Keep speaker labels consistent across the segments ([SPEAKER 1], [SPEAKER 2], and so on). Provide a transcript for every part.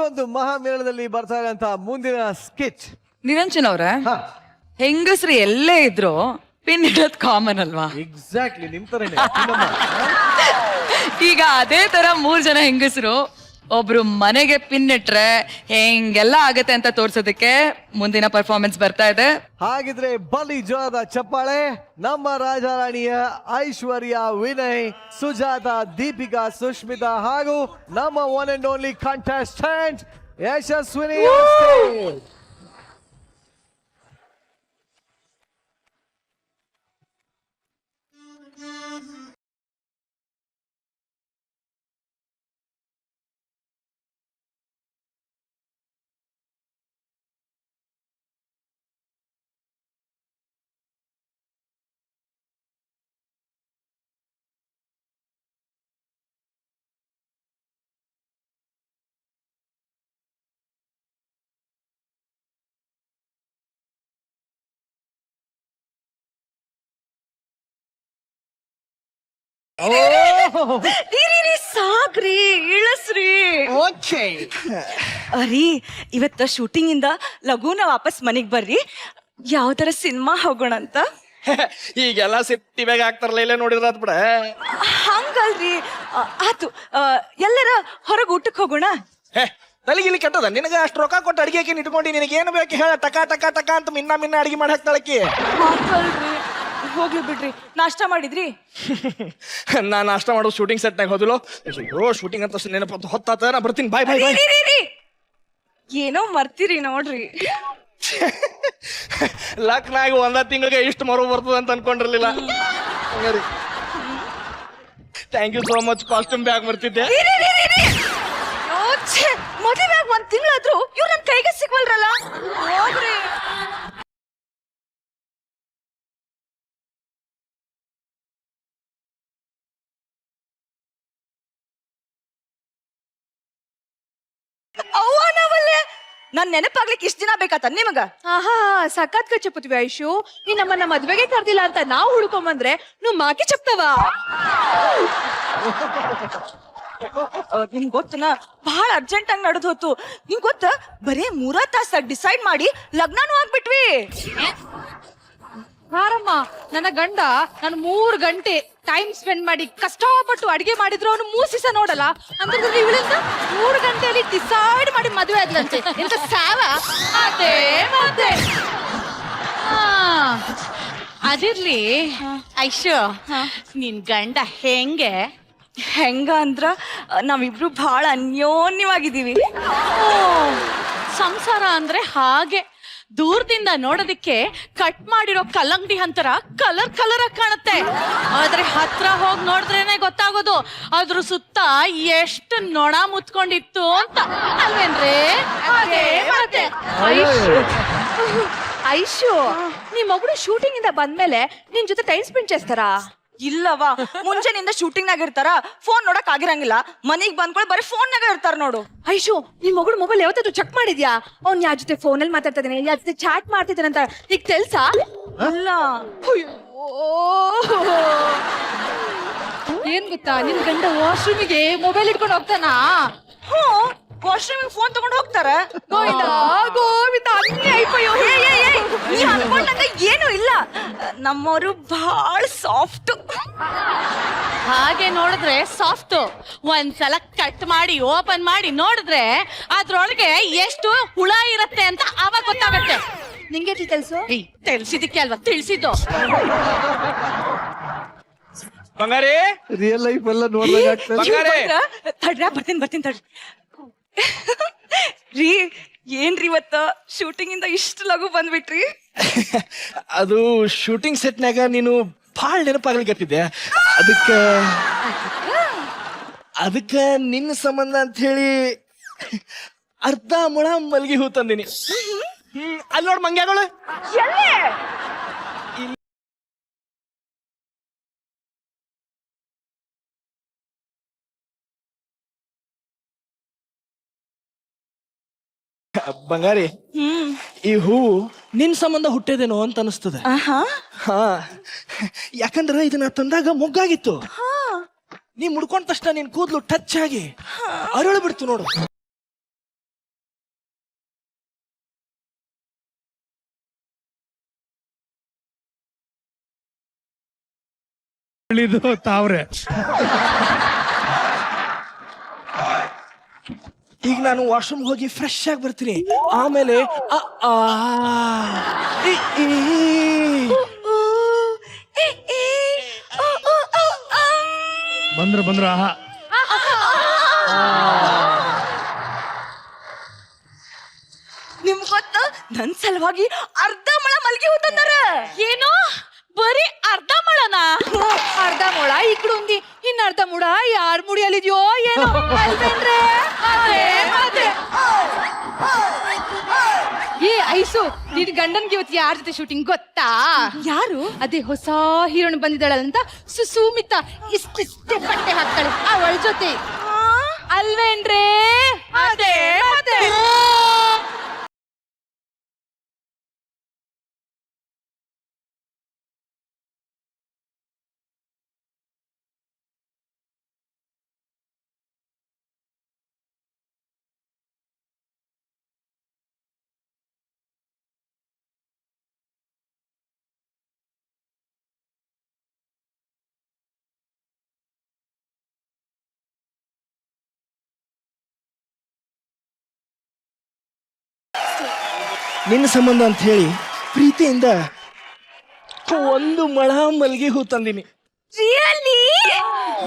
[SPEAKER 1] ಒಂದು ಮಹಾಮೇಳದಲ್ಲಿ ಬರ್ತಾ ಇರೋಂತ ಮುಂದಿನ ಸ್ಕಿಚ್.
[SPEAKER 2] ನಿರಂಜನ್ ಅವ್ರೆ, ಹೆಂಗಸ್ರು ಎಲ್ಲೇ ಇದ್ರು ಪಿನ್ ಇಡೋದ್ ಕಾಮನ್ ಅಲ್ವಾ?
[SPEAKER 1] ಎಕ್ಸಾಕ್ಟ್ಲಿ ನಿಮ್ ತರನೇ.
[SPEAKER 2] ಈಗ ಅದೇ ತರ 3 ಜನ ಹೆಂಗಸರು ಒಬ್ರು ಮನೆಗೆ ಪಿನ್ ಇಟ್ರೆ ಹೆಂಗೆಲ್ಲ ಆಗತ್ತೆ ಅಂತ ತೋರ್ಸೋದಕ್ಕೆ ಮುಂದಿನ ಪರ್ಫಾರ್ಮೆನ್ಸ್ ಬರ್ತಾ ಇದೆ.
[SPEAKER 1] ಹಾಗಿದ್ರೆ ಬಲಿ ಜೋರದ ಚಪ್ಪಾಳೆ ನಮ್ಮ ರಾಜಾರಾಣಿಯ ಐಶ್ವರ್ಯ, ವಿನಯ್, ಸುಜಾತ, ದೀಪಿಕಾ, ಸುಷ್ಮಿತಾ ಹಾಗೂ ನಮ್ಮ one and only contestant Yashaswini.
[SPEAKER 3] ಸಾಕ್ರಿ, ಇಳಸ್ರಿ. ಅರಿ, ಇವತ್ತ ಶೂಟಿಂಗ್ ಇಂದ ಲಘುನ ವಾಪಸ್ ಮನೆಗ್ ಬರ್ರಿ. ಯಾವ ತರ ಸಿನಿಮಾ ಹೋಗೋಣ ಅಂತ.
[SPEAKER 4] ಈಗೆಲ್ಲ ಟಿವ್ಯಾಗ ಆಗ್ತಾರಲ್ಲ, ಇಲ್ಲೇ ನೋಡಿದ್ರ ಬಿಡ.
[SPEAKER 3] ಹಂಗಲ್ರಿ, ಆತು ಎಲ್ಲರ ಹೊರಗ್ ಊಟಕ್ಕೆ ಹೋಗೋಣ.
[SPEAKER 4] ತಲೆಗಿಲಿ ಕೆಟ್ಟದ ನಿನಗ ಅಷ್ಟು ರೊಕ್ಕ ಕೊಟ್ಟು ಅಡಿಗೆ ಇಟ್ಕೊಂಡು ನಿನಗೆ ಏನು ಬೇಕು ಹೇಳ, ಟಕ ಟಕ ಟಕ ಅಂತ ಮಿನ್ನ ಅಡಿಗೆ ಮಾಡಿ ಹಾಕ್ತಾಳಕ್ಕಿ.
[SPEAKER 3] ಹೋಗ್ಲಿ ಬಿಡ್ರಿ, ನಾಷ್ಟ ಮಾಡಿದ್ರಿ?
[SPEAKER 4] ನಾನ್ ನಾಷ್ಟ ಮಾಡೋದು ಶೂಟಿಂಗ್ ಸೆಟ್ನಾಗ ಹೋದಿಲ್ಲ. ಅಯ್ಯೋ, ಶೂಟಿಂಗ್ ಅಂತ ನೆನಪತ್ತು ಹೊತ್ತಾತ, ನಾ ಬರ್ತೀನಿ. ಬಾಯ್ ಬಾಯ್ ಬಾಯ್.
[SPEAKER 3] ಏನೋ ಮರ್ತೀರಿ ನೋಡ್ರಿ.
[SPEAKER 4] ಲಕ್ನಾಗ 1 ತಿಂಗಳಿಗೆ ಇಷ್ಟು ಮರು ಬರ್ತದ ಅಂತ ಅನ್ಕೊಂಡಿರ್ಲಿಲ್ಲ. Thank you so much. Costume bag ಬರ್ತಿದ್ದೆ.
[SPEAKER 3] ಮದುವೆ 1 ತಿಂಗಳಾದ್ರೂ ಇವ್ರು ನನ್ ಕೈಗೆ ಸಿಗ್ವಲ್ರಲ್ಲ. ಹೋಗ್ರಿ. ನನ್ ನೆನಪಾಗ್ಲಿಕ್ಕೆ ಇಷ್ಟ ದಿನ ಬೇಕಾತ ನಿಮಗ?
[SPEAKER 5] ಆಹಾ, ಸಖತ್ ಕಚ್ಚಪುತ್ವಿ ಐಶು. ನೀ ನಮ್ಮನ್ನ ಮದ್ವೆಗೆ ಕರ್ದಿಲ್ಲ ಅಂತ ನಾವು ಹುಡ್ಕೊಂಬಂದ್ರೆ ನೀವು ಮಾಕಿ ಚಪ್ತವ.
[SPEAKER 3] ನಿಮ್ ಗೊತ್ತನ, ಬಹಳ ಅರ್ಜೆಂಟ್ ಆಗಿ ನಡೆದು ಹೋತು. ನಿಮ್ ಗೊತ್ತ, ಬರೇ 3 ತಾಸ ಡಿಸೈಡ್ ಮಾಡಿ ಲಗ್ನನೂ ಆಗ್ಬಿಟ್ವಿ.
[SPEAKER 5] ಹಾರಮ್ಮ, ನನ್ನ ಗಂಡ ನಾನು 3 ಗಂಟೆ ಟೈಮ್ ಸ್ಪೆಂಡ್ ಮಾಡಿ ಕಷ್ಟಪಟ್ಟು ಅಡಿಗೆ ಮಾಡಿದ್ರು ಅವನು ಮೂಸಿಸ ನೋಡಲ್ಲ. ಅಂದ್ರೆ ಇವಳಿಂದ 3 ಗಂಟೆಯಲ್ಲಿ ಡಿಸೈಡ್ ಮಾಡಿ ಮದುವೆ ಆದ್ಲಂತೆ. ಎಂತ ಸಾವ ಅದೇ ಮತ್ತೆ. ಅದಿರ್ಲಿ ಐಶು, ನಿನ್ ಗಂಡ ಹೆಂಗ
[SPEAKER 3] ಅಂದ್ರ ನಾವಿಬ್ರು ಬಹಳ ಅನ್ಯೋನ್ಯವಾಗಿದ್ದೀವಿ.
[SPEAKER 5] ಸಂಸಾರ ಅಂದ್ರೆ ಹಾಗೆ, ದೂರದಿಂದ ನೋಡೋದಿಕ್ಕೆ ಕಟ್ ಮಾಡಿರೋ ಕಲ್ಲಂಗಡಿ ಅಂತರ ಕಲರ್ ಆಗಿ ಕಾಣುತ್ತೆ. ಆದ್ರೆ ಹತ್ರ ಹೋಗಿ ನೋಡಿದ್ರೇನೆ ಗೊತ್ತಾಗೋದು ಅದ್ರ ಸುತ್ತ ಎಷ್ಟು ನೊಣ ಮುತ್ಕೊಂಡಿತ್ತು ಅಂತ, ಅಲ್ವೇನ್ರಿ? ಐಶು, ನಿಮ್ ಮಗಳು ಶೂಟಿಂಗ್ ಇಂದ ಬಂದ್ಮೇಲೆ ನಿನ್ ಜೊತೆ ಟೈಮ್ ಸ್ಪೆಂಡ್ చేస్తారా?
[SPEAKER 3] ಇಲ್ಲವಾ, ಮುಂಜಾನಿಂದ ಶೂಟಿಂಗ್ ನಾಗ ಇರ್ತಾರ. ಫೋನ್ ನೋಡಕ್ ಆಗಿರಂಗಿಲ್ಲ. ಮನಿಗ್ ಬಂದ್ಕೊಳ್ಳಿ ಬರೀ ಫೋನ್ ನಾಗ ಇರ್ತಾರ ನೋಡು.
[SPEAKER 5] ಐಶು, ನಿಮ್ ಮಗಳು ಮೊಬೈಲ್ ಯಾವತ್ತಾದ್ರು ಚೆಕ್ ಮಾಡಿದ್ಯಾ? ಅವ್ನ್ ಯಾರ ಜೊತೆ ಫೋನಲ್ಲಿ ಮಾತಾಡ್ತಿದ್ದಾನೆ, ಯಾರ ಜೊತೆ ಚಾಟ್ ಮಾಡ್ತಿದ್ದಾನೆ ಅಂತ ಈಗ ತೆಲ್ಸಾ?
[SPEAKER 3] ಇಲ್ಲ.
[SPEAKER 5] ಏನ್ ಗೊತ್ತಾ, ನಿನ್ ಗಂಡ ವಾಶ್ರೂಮಿಗೆ ಮೊಬೈಲ್ ಇಟ್ಕೊಂಡು ಹೋಗ್ತಾನಾ?
[SPEAKER 3] ವಾಶ್ರೂಮಿಗೆ ಫೋನ್ ತಗೊಂಡು ಹೋಗ್ತಾರ. ಏನು ಇಲ್ಲ, ನಮ್ಮವರು ಬಹಳ ಸಾಫ್ಟ್.
[SPEAKER 5] ಹಾಗೆ ನೋಡಿದ್ರೆ ಸಾಫ್ಟ್. ಒಂದ್ಸಲ ಕಟ್ ಮಾಡಿ ಓಪನ್ ಮಾಡಿ ನೋಡಿದ್ರೆ ಅದ್ರೊಳಗೆ ಎಷ್ಟು ಹುಳ ಇರತ್ತೆ ಅಂತ ಅವಾಗ ಗೊತ್ತಾಗತ್ತೆ. ನಿಂಗೆ తెలుసు? ತಿಳಿಸಿದಕ್ಕೆ ಅಲ್ವಾ ತಿಳಿಸಿದ್ದು.
[SPEAKER 4] ಬಂಗಾರಿ,
[SPEAKER 1] ರಿಯಲ್ ಲೈಫ್ ಎಲ್ಲ ನೋಡ್ದಾಗ
[SPEAKER 3] ಬರ್ತೀನಿ ತಡ್ರಿ. ರೀ, ಏನ್ರಿ ಇವತ್ತ ಶೂಟಿಂಗ್ ಇಂದ ಇಷ್ಟು ಲಘು ಬಂದ್ಬಿಟ್ರಿ?
[SPEAKER 4] ಅದು ಶೂಟಿಂಗ್ ಸೆಟ್ನಾಗ ನೀನು ಭಾಳ ನೆನಪಾಗ್ಲಿಕತ್ತಿದ್ದೆ. ಅದಕ್ಕ ನಿನ್ನ ಸಂಬಂಧ ಅಂತ ಹೇಳಿ ಅರ್ಧ ಮೊಳ ಮಲ್ಗಿ ಹೂ ತಂದಿನಿ. ಅಲ್ಲಿ ನೋಡ್ ಮಂಗ್ಯಾಗಳು. ಬಂಗಾರಿ, ಈ ಹೂವು ನಿನ್ ಸಂಬಂಧ ಹುಟ್ಟಿದೇನೋ ಅಂತ ಅನಿಸ್ತದೆ. ಯಾಕಂದ್ರೆ ಇದನ್ನ ತಂದಾಗ ಮೊಗ್ಗಾಗಿತ್ತು. ನೀ ಮುಡ್ಕೊಂಡ ತಕ್ಷಣ ನಿನ್ ಕೂದ್ಲು ಟಚ್ ಆಗಿ ಅರಳು ಬಿಡ್ತು ನೋಡು.
[SPEAKER 6] ಇಳಿದು ತಾವ್ರೆ.
[SPEAKER 4] ಈಗ ನಾನು ವಾಶ್ರೂಮ್ ಹೋಗಿ ಫ್ರೆಶ್ ಆಗಿ ಬರ್ತೀನಿ. ಆಮೇಲೆ ಅ, ಆ, ಇ, ಈ.
[SPEAKER 6] ಬಂದ್ರ ಆಹಾ.
[SPEAKER 3] ನಿಮ್ ಗೊತ್ತ ನನ್ ಸಲುವಾಗಿ ಅರ್ಧ ಮೊಳ ಮಲ್ಗಿ ಹೂ ತಂದಾರ.
[SPEAKER 5] ಏನು ಬರೀ ಅರ್ಧ ಮೊಳನ?
[SPEAKER 2] ಅರ್ಧ ಮೊಳ ಈ ಕಡೆ ಉಂದಿ, ಇನ್ನ ಅರ್ಧ ಮುಡ ಯಾರ್ ಮುಡಿಯಲ್ಲಿದ್ಯೋ ಏನೋ ಅಲ್ವೇನ್ರೆ? ಅದೇ. ಏ ಐಸು, ನಿನ್ ಗಂಡನ್ಗೆ ಇವತ್ತು ಯಾರ ಜೊತೆ ಶೂಟಿಂಗ್ ಗೊತ್ತಾ?
[SPEAKER 3] ಯಾರು?
[SPEAKER 2] ಅದೇ ಹೊಸ ಹೀರೋಯಿನ್ ಬಂದಿದ್ದಾಳಂತ ಸುಮಿತಾ. ಇಷ್ಟೇ ಬಟ್ಟೆ ಹಾಕ್ತಾಳೆ ಅವಳ ಜೊತೆ ಅಲ್ವೇನ್ರೆ? ಅದೇ.
[SPEAKER 4] ನಿನ್ನ ಸಂಬಂಧ ಅಂತ ಹೇಳಿ ಪ್ರೀತಿಯಿಂದ 1 ಮೊಳ ಮಲ್ಗಿ ಹೂ ತಂದಿನಿ.
[SPEAKER 3] ರಿಯಲಿ?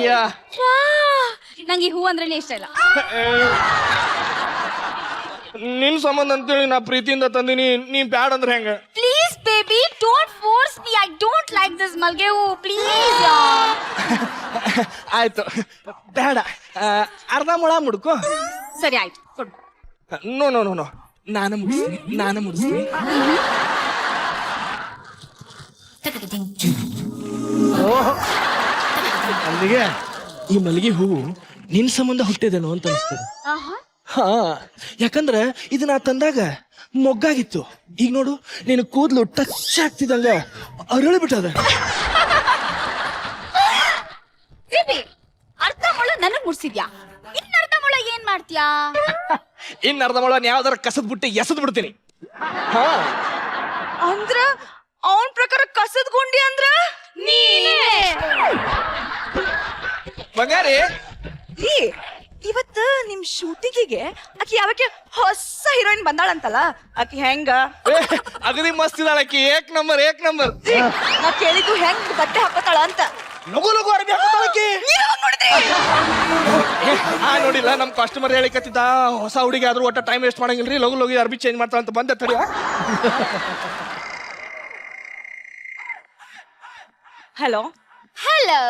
[SPEAKER 4] ಯಾ
[SPEAKER 2] ನಂಗೆ ಹೂ ಅಂದ್ರೆ ಇಷ್ಟ ಇಲ್ಲ.
[SPEAKER 4] ನಿನ್ ಸಂಬಂಧ ಅಂತೇಳಿ ನಾ ಪ್ರೀತಿಯಿಂದ ತಂದಿನಿ, ನೀ ಬ್ಯಾಡ ಅಂದ್ರೆ ಹೆಂಗ?
[SPEAKER 3] Please baby don't force me. I don't like this ಮಲ್ಗೆ ಹೂ. ಪ್ಲೀಸ್.
[SPEAKER 4] ಆಯ್ತು, ಬೇಡ. ಅರ್ಧ ಮೊಳ ಮುಡ್ಕೋ.
[SPEAKER 3] ಸರಿ ಆಯ್ತು, ಕೊಡು.
[SPEAKER 4] ನೋ ನೋ ನೋ ನೋ, ನಾನು ಮುಡಿಸ್ತೀನಿ.
[SPEAKER 1] ಅಲ್ಲಿಗೆ
[SPEAKER 4] ಈ ಮಲ್ಲಿಗೆ ಹೂವು ನಿನ್ ಸಂಬಂಧ ಹುಟ್ಟಿದೇನೋ ಅಂತ ಅನಿಸ್ತದೆ. ಹಾ, ಯಾಕಂದ್ರ ಇದು ನಾ ತಂದಾಗ ಮೊಗ್ಗಾಗಿತ್ತು. ಈಗ ನೋಡು, ನೀನು ಕೂದಲು ಟಚ್ ಆಗ್ತಿದಂಗ ಅರಳಿ ಬಿಟ್ಟದ.
[SPEAKER 3] ಅರ್ಧ ಮೊಳ ನನಗ್ ಮುಡ್ಸಿದ್ಯಾ? ಇನ್ನ ಅರ್ಧ ಮೊಳ ಏನ್ ಮಾಡ್ತೀಯಾ?
[SPEAKER 4] ಇನ್ ಅರ್ಧ ಮೊಳ ಯಾವ್ದಾರ ಕಸದ್ ಬಿಟ್ಟು ಎಸದ್ ಬಿಡ್ತೀನಿ. ಹಾ,
[SPEAKER 3] ಅಂದ್ರ ಅವನ್ ಪ್ರಕಾರ ಕಸದ್ ಗುಂಡಿ ಅಂದ್ರ ನೀನೇ.
[SPEAKER 4] ಬಂಗಾರಿ,
[SPEAKER 3] ಇವತ್ತ ನಿಮ್ ಶೂಟಿಂಗಿಗೆ ಆಕಿ ಯಾವಕ್ಕೆ ಹೊಸ ಹೀರೋಯಿನ್ ಬಂದಾಳಂತಲ್ಲ, ಆಕಿ ಹೆಂಗ?
[SPEAKER 4] ಅಗದಿ ಮಸ್ತ್ ಇದಾಳ ಆಕಿ, ಏಕ್ ನಂಬರ್.
[SPEAKER 3] ನಾ ಕೇಳಿದ್ದು ಹೆಂಗ್ ಬಟ್ಟೆ ಹಾಕೋತಾಳ ಅಂತ.
[SPEAKER 4] ಲಗು ಅರ್ಬಿ ಹಾಕೋತಾಳ ಆಕಿ.
[SPEAKER 3] ನೀವ್ ಯಾವಾಗ್ ನೋಡಿದ್ರಿ?
[SPEAKER 4] ನೋಡಿಲ್ಲ, ನಮ್ ಕಸ್ಟಮರ್ ಹೇಳಿಕತ್ತಿದ್ದ ಹೊಸ ಹುಡುಗಿ ಆದ್ರೂ ಒಟ್ಟ ಟೈಮ್ ವೇಸ್ಟ್ ಮಾಡಂಗಿಲ್ರಿ, ಲಗು ಅರ್ಬಿ ಚೇಂಜ್ ಮಾಡ್ತಾಳ ಅಂತ ಬಂದೆ. ತಡಿ.
[SPEAKER 3] ಹಲೋ
[SPEAKER 7] ಹಲೋ,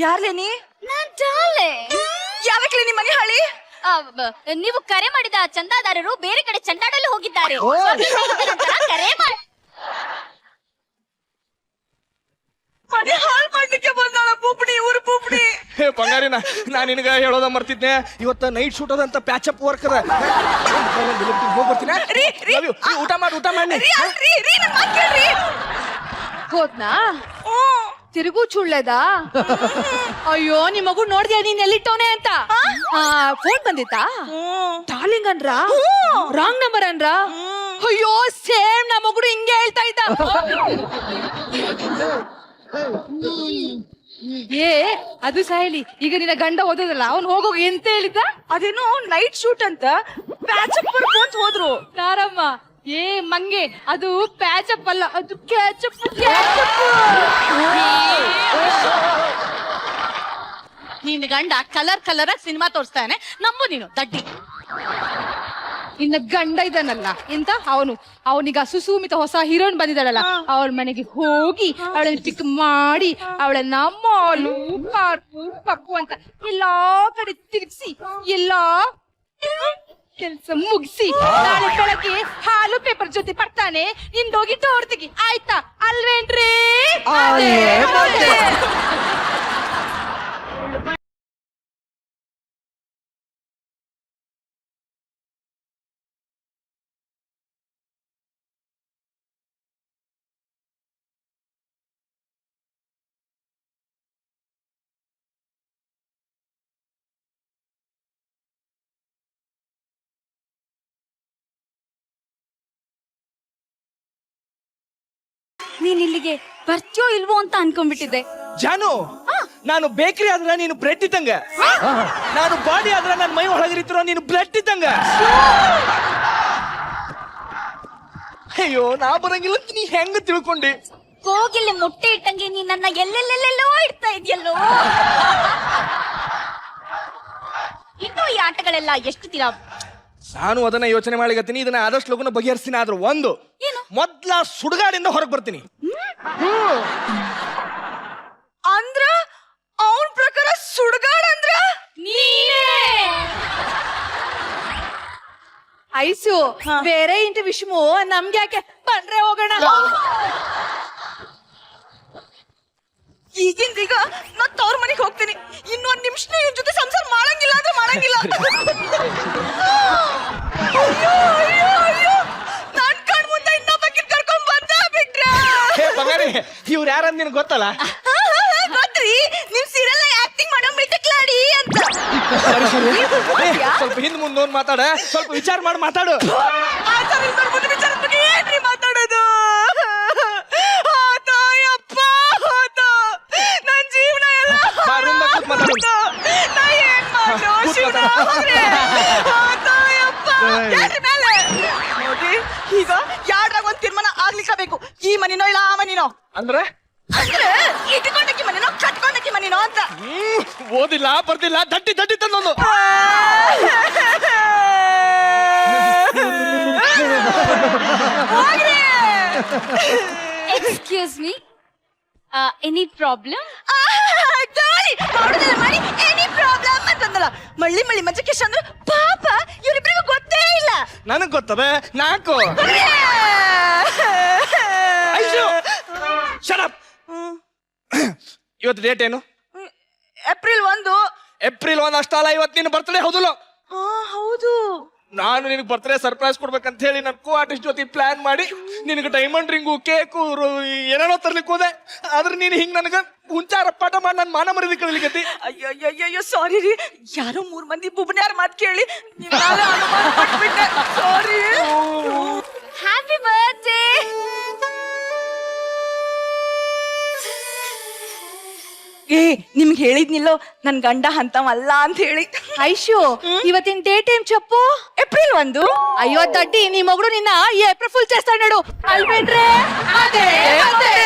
[SPEAKER 3] ಯಾರ್ಲೇ ನೀ?
[SPEAKER 7] ನಾನ್ ಟಾಲೆ.
[SPEAKER 3] ಯಾವಕ್ಲೆ ನಿಮ್ ಮನೆ ಹಳಿ?
[SPEAKER 7] ನೀವು ಕರೆ ಮಾಡಿದ ಚಂದಾದಾರರು ಬೇರೆ ಕಡೆ ಚಂದಾಡಲು ಹೋಗಿದ್ದಾರೆ. ನಂತರ ಕರೆ ಮಾಡಿ
[SPEAKER 3] ಮನೆ ಹಾಳ್ ಮಾಡ್ಲಿಕ್ಕೆ ಬಂದಾಳ ಪೂಪಣಿ, ಊರು ಪೂಪಣಿ.
[SPEAKER 4] ಬಂಗಾರಿನ, ನಾನ್ ನಿನಗ ಹೇಳೋದ ಮರ್ತಿದ್ನೆ, ಇವತ್ತ ನೈಟ್ ಶೂಟ್ ಅದಂತ ಪ್ಯಾಚಪ್ ವರ್ಕ್ ಅದ. ಹೋಗಿ ಬರ್ತೀನಿ. ಊಟ ಮಾಡಿ.
[SPEAKER 3] ರೀ, ಅಲ್ರಿ, ನನ್ ಮಾತ್ ಕೇಳ್ರಿ.
[SPEAKER 2] ಹೋದ್ನಾ? ತಿರುಗು ಚುಳ್ಳದ. ಅಯ್ಯೋ, ನಿಮ್ ಮಗು ನೋಡ್ದ್ಯಾ ನೀನ್ ಎಲ್ಲಿಟ್ಟವನೆ ಅಂತ? ಫೋನ್ ಬಂದಿತ್ತಾ? ಕಾಲಿಂಗ್ ಅನ್ರ? ರಾಂಗ್ ನಂಬರ್ ಅನ್ರ? ಅಯ್ಯೋ, ಸೇಮ್ ನಮ್ಮ ಮಗುಡು ಹಿಂಗೆ ಹೇಳ್ತಾ ಇದ್ದ. ಏ, ಅದು ಸಾಯಲಿ, ಈಗ ನಿನ್ನ ಗಂಡ ಓದೋದಲ್ಲ, ಅವ್ನು ಹೋಗೋಗಿ ಎಂತ ಹೇಳಿದ್ದ?
[SPEAKER 3] ಅದೇನೋ ನೈಟ್ ಶೂಟ್ ಅಂತ ಪ್ಯಾಚಪ್ ಅಂತ ಹೋದ್ರು.
[SPEAKER 2] ನಾರಮ್ಮ, ಏ ಮಂಗೆ, ಅದು ಪ್ಯಾಚಪ್ ಅಲ್ಲ, ಅದು ಕ್ಯಾಚಪ್.
[SPEAKER 5] ನಿನ್ ಗಂಡ ಕಲರ್ ಸಿನಿಮಾ ತೋರಿಸ್ತಾನೆ, ನಂಬು ನೀನು ದಡ್ಡಿ.
[SPEAKER 2] ಇನ್ನ ಗಂಡ ಇದ್ದಾನಲ್ಲ ಎಂತ, ಅವನಿಗ ಸುಮಿತ ಹೊಸ ಹೀರೋಯಿನ್ ಬಂದಿದ್ದಾಳಲ್ಲ, ಅವಳ ಮನೆಗೆ ಹೋಗಿ ಅವಳನ್ನ ಪಿಕ್ ಮಾಡಿ ಅವಳನ್ನ ಮಾಲು, ಪಾರ್ಕು, ಪಪ್ಪು ಅಂತ ಎಲ್ಲಾ ಕಡೆ ತಿರುಗಿಸಿ ಎಲ್ಲಾ ಕೆಲಸ ಮುಗಿಸಿ ನಾಳೆ ಬೆಳಗ್ಗೆ ಹಾಲು ಪೇಪರ್ ಜೊತೆ ಬರ್ತಾನೆ. ನಿಂದೋಗಿ ಡೋರ್ ತೆಗಿ, ಆಯ್ತಾ? ಅಲ್ವೇನ್ರಿ?
[SPEAKER 7] ನೀನ್ ಇಲ್ಲಿಗೆ ಬರ್ತೀಯೋ ಇಲ್ವೋ ಅಂತ ಅನ್ಕೊಂಡ್ಬಿಟ್ಟಿದ್ದೆ.
[SPEAKER 4] ಜಾನು ನಾನು ಬೇಕರಿ ಆದ್ರ ನೀನು ಬ್ರೆಡ್ ಇದ್ದಂಗ, ನಾನು ಬಾಡಿ ಆದ್ರ ನನ್ನ ಮೈ ಒಳಗಿರಿತಿರೋ ನೀನು ಬ್ಲಡ್ ಇದ್ದಂಗ. ಅಯ್ಯೋ ನಾ ಬರಂಗಿಲ್ಲ ಅಂತ ನೀ ಹೆಂಗ ತಿಳ್ಕೊಂಡಿ?
[SPEAKER 7] ಕೋಗಿಲೆ ಮುಟ್ಟೆ ಇಟ್ಟಂಗೆ ನೀನ್ ನನ್ನ ಎಲ್ಲೆಲ್ಲೆಲ್ಲೆಲ್ಲೋ ಇಡ್ತಾ ಇದೆಯಲ್ಲೋ. ಇನ್ನು ಈ ಆಟಗಳೆಲ್ಲ ಎಷ್ಟು ದಿನ?
[SPEAKER 4] ನಾನು ಅದನ್ನ ಯೋಚನೆ ಮಾಡ್ಲಿಕತ್ತೀನಿ. ಇದನ್ನ ಆದಷ್ಟು ಲಗುನ ಬಗೆಹರಿಸ್ತೀನಿ. ಆದ್ರೆ ಒಂದು
[SPEAKER 7] ಏನು?
[SPEAKER 4] ಮೊದ್ಲ ಸುಡುಗಾಡಿಂದ ಹೊರಗೆ ಬರ್ತೀನಿ.
[SPEAKER 3] ಅಂದ್ರ ಅವನ್ ಪ್ರಕಾರ ಸುಡ್ಗಾಡ್ ಅಂದ್ರ
[SPEAKER 2] ಐಸು ಬೇರೆ ಇಂటి ವಿಷಮು ನಮ್ಗೆ ಯಾಕೆ ಬಂದ್ರೆ ಹೋಗೋಣ.
[SPEAKER 3] ಈಗಿಂದೀಗ ನಾ ತವ್ರ ಮನೆಗೆ ಹೋಗ್ತೀನಿ. ಇನ್ನೊಂದ್ ನಿಮಿಷನೇ ಇವ್ರ ಜೊತೆ ಸಂಸಾರ ಮಾಡಂಗಿಲ್ಲ ಅಂದ್ರೆ ಮಾಡಂಗಿಲ್ಲ. ಅಯ್ಯೋ ಅಯ್ಯೋ ಅಯ್ಯೋ ನನ್ ಕಣ್ ಮುಂದೆ ಇನ್ನೊಬ್ಬಕಿನ್ ಕರ್ಕೊಂಡ್ ಬಂದ ಬಿಟ್ರ.
[SPEAKER 4] ಬಗಾರಿ ಇವ್ರು ಯಾರಂದ್ ನಿನ್ ಗೊತ್ತಲ್ಲ?
[SPEAKER 3] ಗೊತ್ತ್ರಿ, ನಿಮ್ ಸೀರಿಯಲ್ ಆಕ್ಟಿಂಗ್ ಮಾಡೋ ಮಿಟಕ್ಲಾಡಿ ಅಂತ.
[SPEAKER 4] ಸ್ವಲ್ಪ ಹಿಂದ್ ಮುಂದ್ ನೋಡ್ ಮಾತಾಡ, ಸ್ವಲ್ಪ ವಿಚಾರ ಮಾಡಿ ಮಾತಾಡು.
[SPEAKER 3] ಮುಂದೆ ವಿಚಾರದ ಬಗ್ಗೆ ಏನ್ರಿ ಮಾತಾಡೋದು? ಆತಾಯಪ್ಪ ಆತ ನನ್ ಜೀವನ ಎಲ್ಲ ನಾ ಏನ್ ಮಾಡೋ ಶಿವನ ಹೋಗ್ರೆ. ಆತಾಯಪ್ಪ ಏನ್ರಿ ಮೇಲೆ ನೋಡ್ರಿ, ಈಗ ಯಾರ್ದಾಗ ಒಂದ್ ತೀರ್ಮಾನ ಆಗ್ಲಿಕ್ಕಬೇಕು. ಈ ಮನಿನೋ ಇಲ್ಲ ಆ ಮನಿನೋ
[SPEAKER 4] ಅಂದ್ರೆ
[SPEAKER 3] ಅಂದ್ರೆ ಇಟ್ಕೊಂಡಕ್ಕಿ ಮನಿನೋ ಕಟ್ಕೊಂಡಕ್ಕಿ ಮನಿನೋ ಅಂತ.
[SPEAKER 4] ಓದಿಲ್ಲ ಬರ್ದಿಲ್ಲ ದಡ್ಡಿ ದಡ್ಡಿ ತಂದೊಂದು.
[SPEAKER 7] Excuse me, any problem?
[SPEAKER 3] ಮಾಡುದಿಲ್ಲ ಮಾಡಿ ಎನಿ ಪ್ರಾಬ್ಲಮ್ ಅಂತಂದಲ್ಲ. ಮಳ್ಳಿ ಮಳ್ಳಿ ಮಂಜಕೇಶ್ ಅಂದ್ರೆ ಪಾಪ ಇವ್ರಿಬ್ರಿಗೂ ಗೊತ್ತೇ ಇಲ್ಲ.
[SPEAKER 4] ನನಗ್ ಗೊತ್ತದ ನಾಲ್ಕು. ಇವತ್ತು ಡೇಟ್ ಏನು?
[SPEAKER 3] ಏಪ್ರಿಲ್ 1.
[SPEAKER 4] ಏಪ್ರಿಲ್ 1 ಅಷ್ಟಲ್ಲ, ಇವತ್ತು ನಿನ್ನ ಬರ್ತ್ಡೇ ಹೌದಲ್ಲ?
[SPEAKER 3] ಹೌದು.
[SPEAKER 4] ನಾನು ನಿನಗೆ ಬರ್ತ್ಡೇ ಸರ್ಪ್ರೈಸ್ ಕೊಡ್ಬೇಕಂತ ಹೇಳಿ ನನ್ನ ಕೋ ಆರ್ಟಿಸ್ಟ್ ಜೊತೆ ಪ್ಲಾನ್ ಮಾಡಿ ನಿನಗೆ ಡೈಮಂಡ್ ರಿಂಗು ಕೇಕು ಏನೇನೋ ತರ್ಲಿಕ್ಕೆ ಹೋದೆ. ಆದ್ರೆ ನೀನು ಹಿಂಗ್ ನನಗ ಹುಂಚಾರ ಪಾಠ ಮಾಡಿ ನನ್ನ ಮಾನ ಮರ್ಯಾದೆ ಕಳಿಲಿಕತ್ತಿ.
[SPEAKER 3] ಅಯ್ಯಯ್ಯಯ್ಯೋ ಸಾರಿ ರೀ, ಯಾರೋ 3 ಮಂದಿ ಬುಬ್ನ್ಯಾರ ಮಾತು ಕೇಳಿ ಸಾರಿ.
[SPEAKER 7] Happy birthday.
[SPEAKER 3] ಏ ನಿಮ್ಗೆ ಹೇಳಿದ್ನಿಲ್ಲೋ ನನ್ ಗಂಡ ಅಂತವಲ್ಲ ಅಂತ ಹೇಳಿ.
[SPEAKER 2] ಐಶು ಇವತ್ತಿನ ಡೇಟ್ ಏನ್ చెప్పు?
[SPEAKER 3] ಏಪ್ರಿಲ್ 1.
[SPEAKER 2] అయ్యో దడ్డి నీ మొగుడు నిన్న ఏప్రిల్ ఫుల్ చేస్తాడు అల్బెండ్రే. అదే అదే